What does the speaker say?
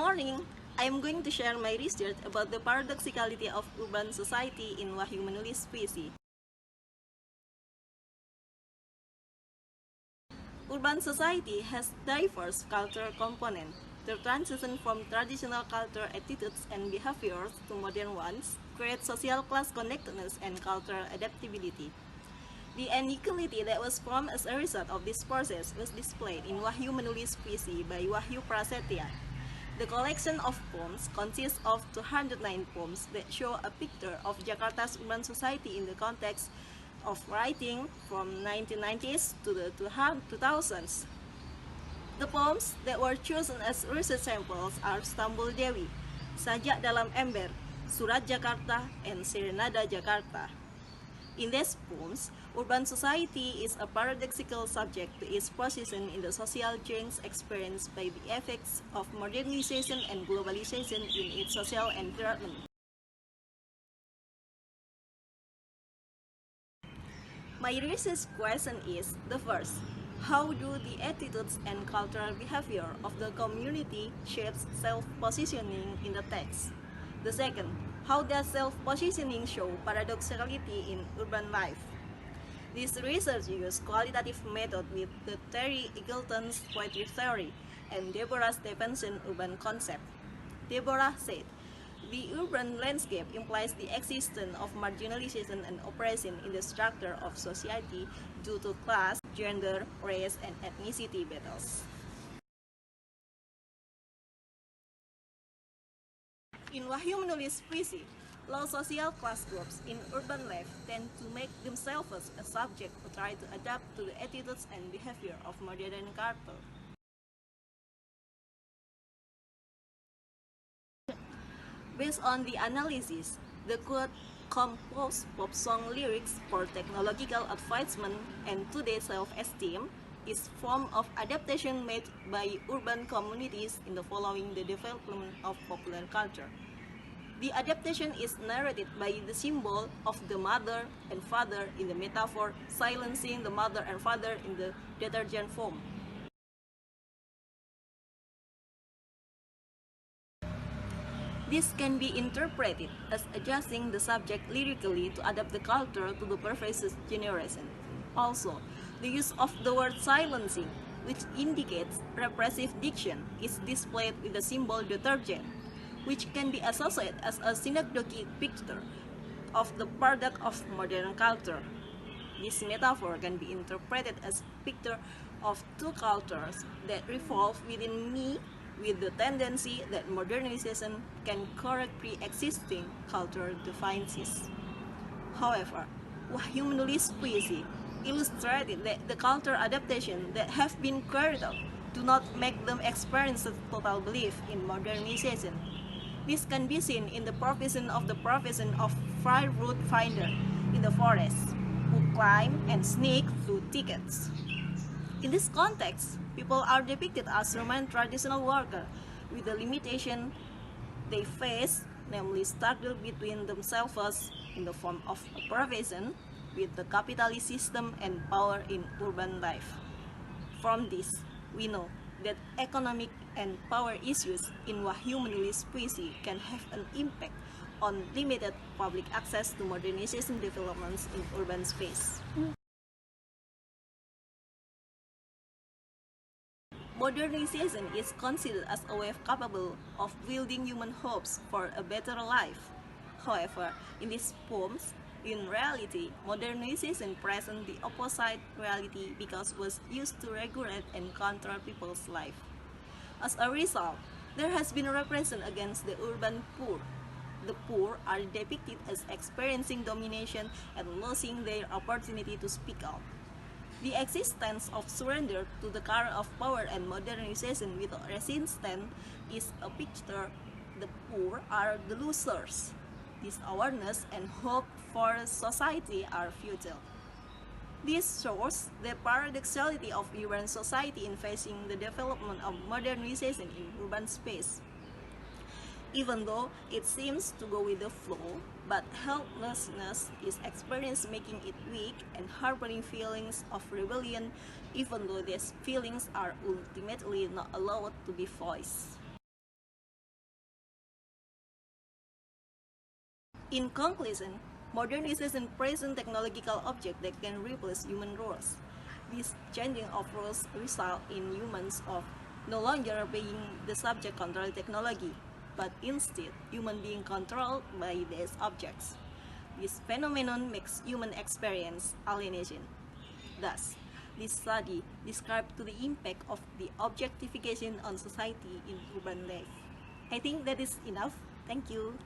morning. I am going to share my research about the paradoxicality of urban society in Wahyu Menulis Puisi. Urban society has diverse cultural components. The transition from traditional cultural attitudes and behaviors to modern ones creates social class connectedness and cultural adaptability. The inequality that was formed as a result of this process was displayed in Wahyu Menulis Puisi by Wahyu Prasetya. The collection of poems consists of 209 poems that show a picture of Jakarta's urban society in the context of writing from 1990s to the 2000s. The poems that were chosen as research samples are Stambul Dewi, Sajak Dalam Ember, Surat Jakarta, and Serenada Jakarta. In these poems, urban society is a paradoxical subject to its position in the social change experienced by the effects of modernization and globalization in its social environment. My research question is, the first, how do the attitudes and cultural behavior of the community shape self-positioning in the text? The second, how does self-positioning show paradoxicality in urban life? This research used qualitative method with the Terry Eagleton's poetry theory and Deborah Stevenson urban concept. Deborah said, the urban landscape implies the existence of marginalization and oppression in the structure of society due to class, gender, race, and ethnicity battles. In Wahyu Menulis Puisi, low social class groups in urban life tend to make themselves a subject who try to adapt to the attitudes and behavior of modern culture. Based on the analysis, the quote composed pop song lyrics for technological advancement and today's self-esteem is form of adaptation made by urban communities in the following the development of popular culture. The adaptation is narrated by the symbol of the mother and father in the metaphor, silencing the mother and father in the detergent form. This can be interpreted as adjusting the subject lyrically to adapt the culture to the previous generation. Also, the use of the word silencing, which indicates repressive diction, is displayed with the symbol detergent, which can be associated as a synecdoche picture of the product of modern culture. This metaphor can be interpreted as a picture of two cultures that revolve within me with the tendency that modernization can correct pre-existing cultural defiances. However, Wahyu Menulis Puisi illustrated that the cultural adaptation that have been carried out do not make them experience a total belief in modernization. This can be seen in the profession of firewood finder in the forest, who climb and sneak through thickets. In this context, people are depicted as Roman traditional workers with the limitation they face, namely struggle between themselves in the form of a profession with the capitalist system and power in urban life. From this, we know that economic and power issues in Wahyu Menulis Puisi can have an impact on limited public access to modernization developments in urban space. Modernization is considered as a way capable of building human hopes for a better life. However, in these poems, in reality, modernization presents the opposite reality because it was used to regulate and control people's life. As a result, there has been repression against the urban poor. The poor are depicted as experiencing domination and losing their opportunity to speak out. The existence of surrender to the current of power and modernization without resistance is a picture the poor are the losers. This awareness and hope for society are futile. This shows the paradoxicality of urban society in facing the development of modernization in urban space. Even though it seems to go with the flow, but helplessness is experienced, making it weak and harboring feelings of rebellion, even though these feelings are ultimately not allowed to be voiced. In conclusion, modernization presents technological objects that can replace human roles. This changing of roles result in humans of no longer being the subject controlled technology, but instead human being controlled by these objects. This phenomenon makes human experience alienation. Thus, this study describes the impact of the objectification on society in urban life. I think that is enough. Thank you.